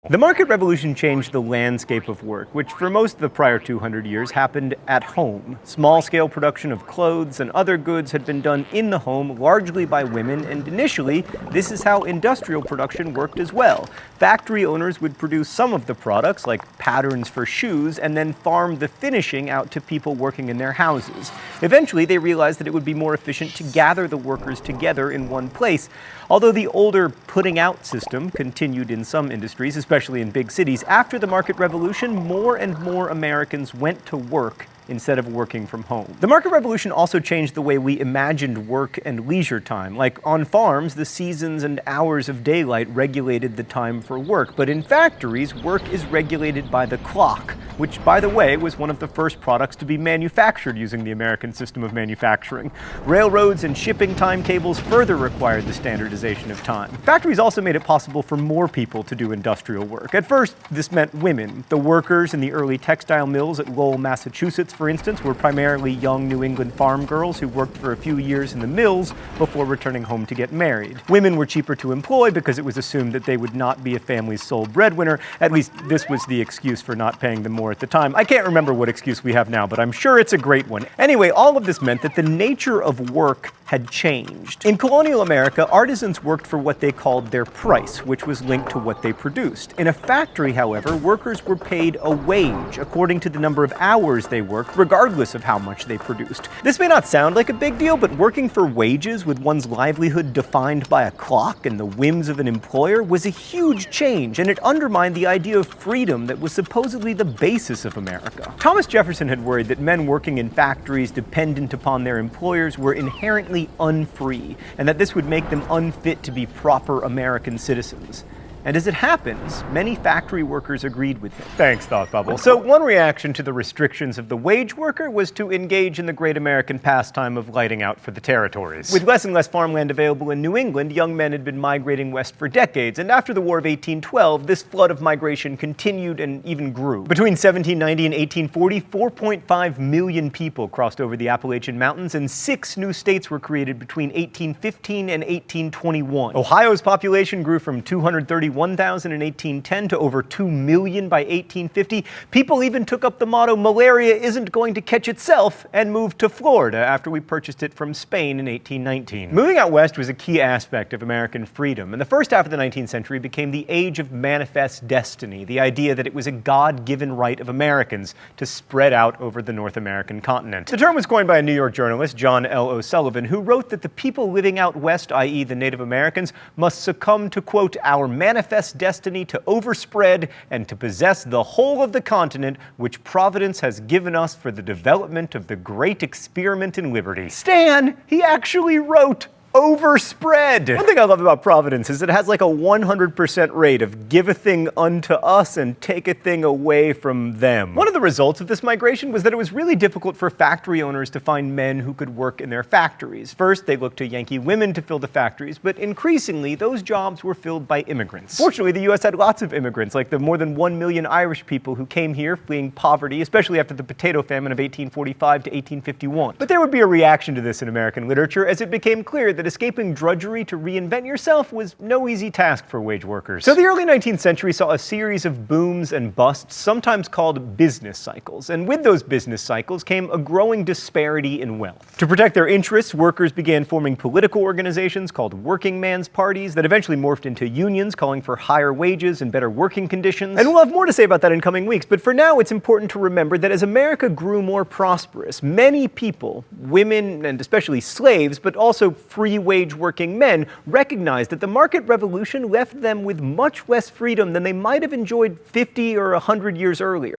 The market revolution changed the landscape of work, which for most of the prior 200 years happened at home. Small-scale production of clothes and other goods had been done in the home, largely by women, and initially, this is how industrial production worked as well. Factory owners would produce some of the products, like patterns for shoes, and then farm the finishing out to people working in their houses. Eventually, they realized that it would be more efficient to gather the workers together in one place. Although the older putting out system continued in some industries, especially in big cities, after the market revolution, more and more Americans went to work instead of working from home. The market revolution also changed the way we imagined work and leisure time. Like on farms, the seasons and hours of daylight regulated the time for work, but in factories, work is regulated by the clock, which, by the way, was one of the first products to be manufactured using the American system of manufacturing. Railroads and shipping timetables further required the standardization of time. Factories also made it possible for more people to do industrial work. At first, this meant women. The workers in the early textile mills at Lowell, Massachusetts, for instance, were primarily young New England farm girls who worked for a few years in the mills before returning home to get married. Women were cheaper to employ because it was assumed that they would not be a family's sole breadwinner. At least this was the excuse for not paying them more at the time. I can't remember what excuse we have now, but I'm sure it's a great one. Anyway, all of this meant that the nature of work had changed. In colonial America, artisans worked for what they called their price, which was linked to what they produced. In a factory, however, workers were paid a wage according to the number of hours they worked, regardless of how much they produced. This may not sound like a big deal, but working for wages with one's livelihood defined by a clock and the whims of an employer was a huge change, and it undermined the idea of freedom that was supposedly the basis of America. Thomas Jefferson had worried that men working in factories dependent upon their employers were inherently unfree, and that this would make them unfit to be proper American citizens. And as it happens, many factory workers agreed with him. Thanks, Thought Bubble. So one reaction to the restrictions of the wage worker was to engage in the great American pastime of lighting out for the territories. With less and less farmland available in New England, young men had been migrating west for decades, and after the War of 1812, this flood of migration continued and even grew. Between 1790 and 1840, 4.5 million people crossed over the Appalachian Mountains, and 6 new states were created between 1815 and 1821. Ohio's population grew from 231,000 in 1810 to over 2 million by 1850. People even took up the motto, "Malaria isn't going to catch itself," and moved to Florida after we purchased it from Spain in 1819. Moving out west was a key aspect of American freedom, and the first half of the 19th century became the age of manifest destiny, the idea that it was a God-given right of Americans to spread out over the North American continent. The term was coined by a New York journalist, John L. O'Sullivan, who wrote that the people living out west, i.e. the Native Americans, must succumb to, quote, "our manifest destiny to overspread and to possess the whole of the continent which Providence has given us for the development of the great experiment in liberty." Stan, he actually wrote overspread. One thing I love about Providence is it has like a 100% rate of give a thing unto us and take a thing away from them. One of the results of this migration was that it was really difficult for factory owners to find men who could work in their factories. First, they looked to Yankee women to fill the factories, but increasingly, those jobs were filled by immigrants. Fortunately, the U.S. had lots of immigrants, like the more than 1 million Irish people who came here fleeing poverty, especially after the potato famine of 1845 to 1851. But there would be a reaction to this in American literature as it became clear that escaping drudgery to reinvent yourself was no easy task for wage workers. So the early 19th century saw a series of booms and busts, sometimes called business cycles. And with those business cycles came a growing disparity in wealth. To protect their interests, workers began forming political organizations called working man's parties that eventually morphed into unions calling for higher wages and better working conditions. And we'll have more to say about that in coming weeks, but for now it's important to remember that as America grew more prosperous, many people, women and especially slaves, but also free wage working men, recognized that the market revolution left them with much less freedom than they might have enjoyed 50 or 100 years earlier.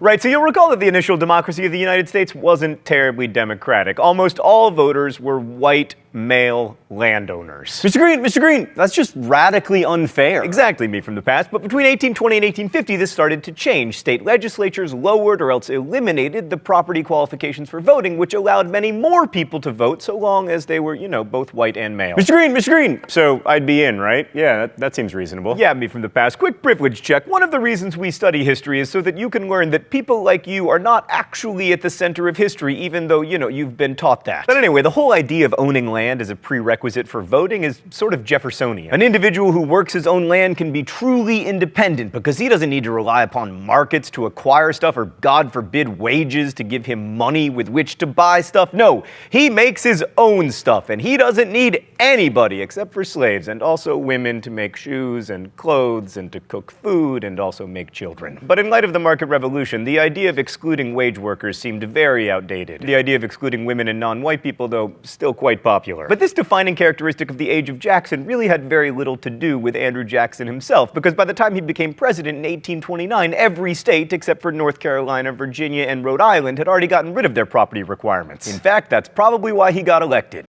Right, so you'll recall that the initial democracy of the United States wasn't terribly democratic. Almost all voters were white, male landowners. Mr. Green, that's just radically unfair. Exactly, me from the past, but between 1820 and 1850 this started to change. State legislatures lowered or else eliminated the property qualifications for voting, which allowed many more people to vote so long as they were, both white and male. Mr. Green! So I'd be in, right? Yeah, that seems reasonable. Yeah, me from the past. Quick privilege check. One of the reasons we study history is so that you can learn that people like you are not actually at the center of history, even though, you've been taught that. But anyway, the whole idea of owning land as a prerequisite for voting is sort of Jeffersonian. An individual who works his own land can be truly independent because he doesn't need to rely upon markets to acquire stuff or, God forbid, wages to give him money with which to buy stuff. No, he makes his own stuff, and he doesn't need anybody except for slaves and also women to make shoes and clothes and to cook food and also make children. But in light of the market revolution, the idea of excluding wage workers seemed very outdated. The idea of excluding women and non-white people, though, still quite popular. But this defining characteristic of the age of Jackson really had very little to do with Andrew Jackson himself, because by the time he became president in 1829, every state except for North Carolina, Virginia, and Rhode Island had already gotten rid of their property requirements. In fact, that's probably why he got elected.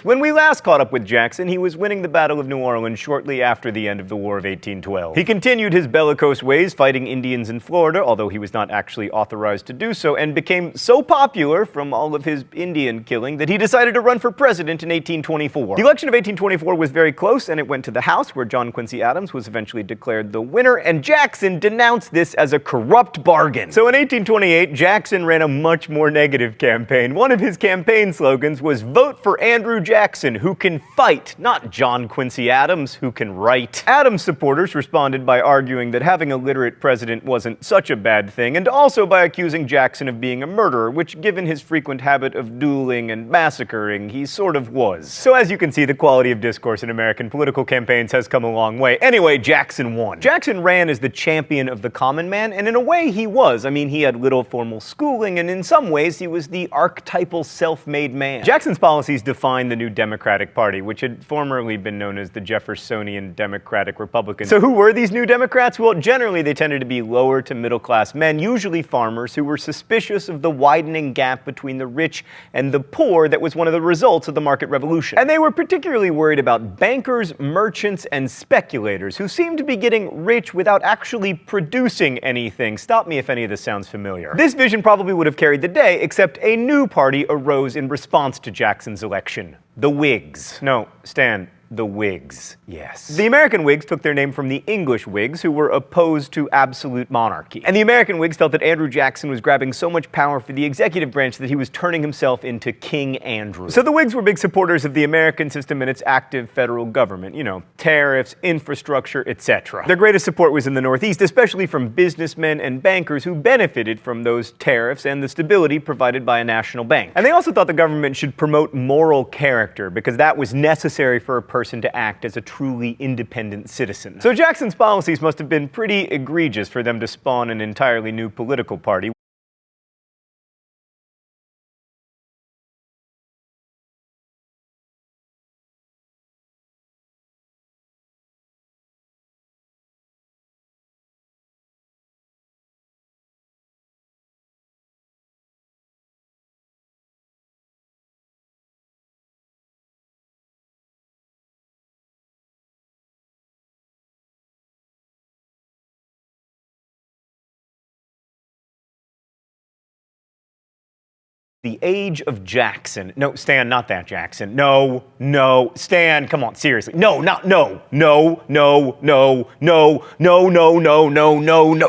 When we last caught up with Jackson, he was winning the Battle of New Orleans shortly after the end of the War of 1812. He continued his bellicose ways, fighting Indians in Florida, although he was not actually authorized to do so, and became so popular from all of his Indian killing that he decided to run for president in 1824. The election of 1824 was very close, and it went to the House, where John Quincy Adams was eventually declared the winner, and Jackson denounced this as a corrupt bargain. So in 1828, Jackson ran a much more negative campaign. One of his campaign slogans was, "Vote for Andrew Jackson, who can fight, not John Quincy Adams, who can write." Adams' supporters responded by arguing that having a literate president wasn't such a bad thing, and also by accusing Jackson of being a murderer, which, given his frequent habit of dueling and massacring, he sort of was. So as you can see, the quality of discourse in American political campaigns has come a long way. Anyway, Jackson won. Jackson ran as the champion of the common man, and in a way he was. I mean, he had little formal schooling, and in some ways he was the archetypal self-made man. Jackson's policies defined the new Democratic Party, which had formerly been known as the Jeffersonian Democratic Republicans. So who were these new Democrats? Well, generally they tended to be lower to middle class men, usually farmers, who were suspicious of the widening gap between the rich and the poor that was one of the results of the market revolution. And they were particularly worried about bankers, merchants, and speculators, who seemed to be getting rich without actually producing anything. Stop me if any of this sounds familiar. This vision probably would have carried the day, except a new party arose in response to Jackson's election. The Whigs. No, Stan, the Whigs. Yes. The American Whigs took their name from the English Whigs, who were opposed to absolute monarchy. And the American Whigs felt that Andrew Jackson was grabbing so much power for the executive branch that he was turning himself into King Andrew. So the Whigs were big supporters of the American system and its active federal government. You know, tariffs, infrastructure, etc. Their greatest support was in the Northeast, especially from businessmen and bankers who benefited from those tariffs and the stability provided by a national bank. And they also thought the government should promote moral character, because that was necessary for a person to act as a truly independent citizen. So Jackson's policies must have been pretty egregious for them to spawn an entirely new political party. The age of Jackson. No, Stan, not that Jackson. No, Stan, come on, seriously. No.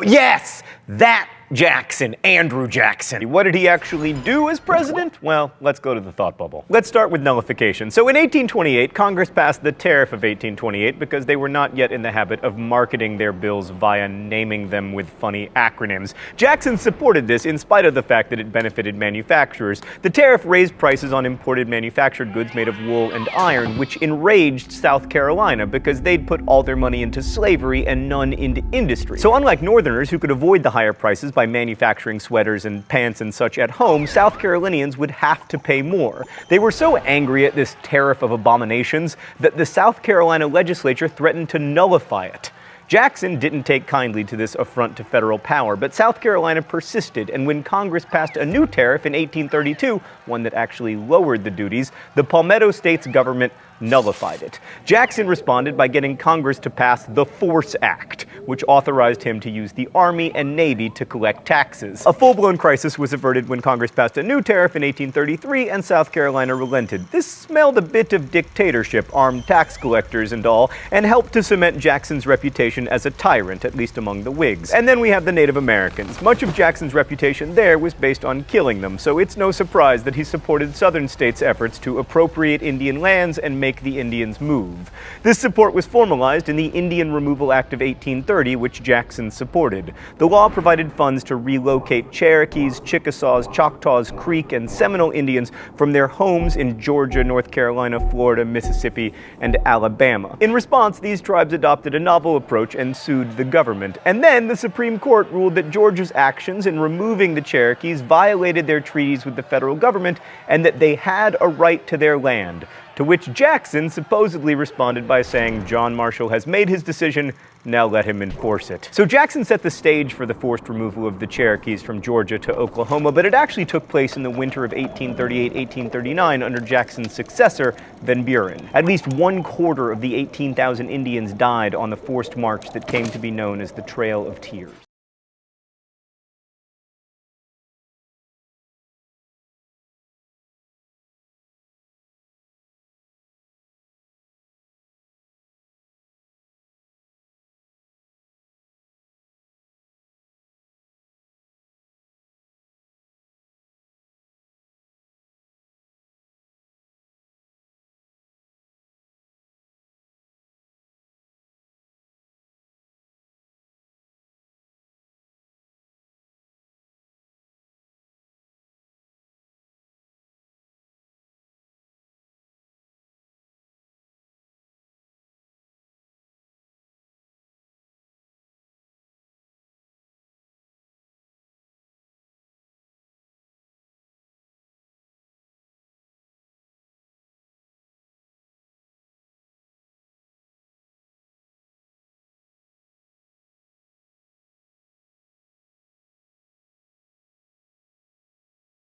Yes, that Jackson, Andrew Jackson. What did he actually do as president? Well, let's go to the thought bubble. Let's start with nullification. So in 1828, Congress passed the Tariff of 1828 because they were not yet in the habit of marketing their bills via naming them with funny acronyms. Jackson supported this in spite of the fact that it benefited manufacturers. The tariff raised prices on imported manufactured goods made of wool and iron, which enraged South Carolina because they'd put all their money into slavery and none into industry. So unlike Northerners who could avoid the higher prices by manufacturing sweaters and pants and such at home, South Carolinians would have to pay more. They were so angry at this tariff of abominations that the South Carolina legislature threatened to nullify it. Jackson didn't take kindly to this affront to federal power, but South Carolina persisted, and when Congress passed a new tariff in 1832, one that actually lowered the duties, the Palmetto State's government nullified it. Jackson responded by getting Congress to pass the Force Act, which authorized him to use the Army and Navy to collect taxes. A full-blown crisis was averted when Congress passed a new tariff in 1833 and South Carolina relented. This smelled a bit of dictatorship, armed tax collectors and all, and helped to cement Jackson's reputation as a tyrant, at least among the Whigs. And then we have the Native Americans. Much of Jackson's reputation there was based on killing them, so it's no surprise that he supported Southern states' efforts to appropriate Indian lands and make the Indians move. This support was formalized in the Indian Removal Act of 1830, which Jackson supported. The law provided funds to relocate Cherokees, Chickasaws, Choctaws, Creek, and Seminole Indians from their homes in Georgia, North Carolina, Florida, Mississippi, and Alabama. In response, these tribes adopted a novel approach and sued the government. And then the Supreme Court ruled that Georgia's actions in removing the Cherokees violated their treaties with the federal government and that they had a right to their land. To which Jackson supposedly responded by saying, "John Marshall has made his decision, now let him enforce it." So Jackson set the stage for the forced removal of the Cherokees from Georgia to Oklahoma, but it actually took place in the winter of 1838-1839 under Jackson's successor, Van Buren. At least 1/4 of the 18,000 Indians died on the forced march that came to be known as the Trail of Tears.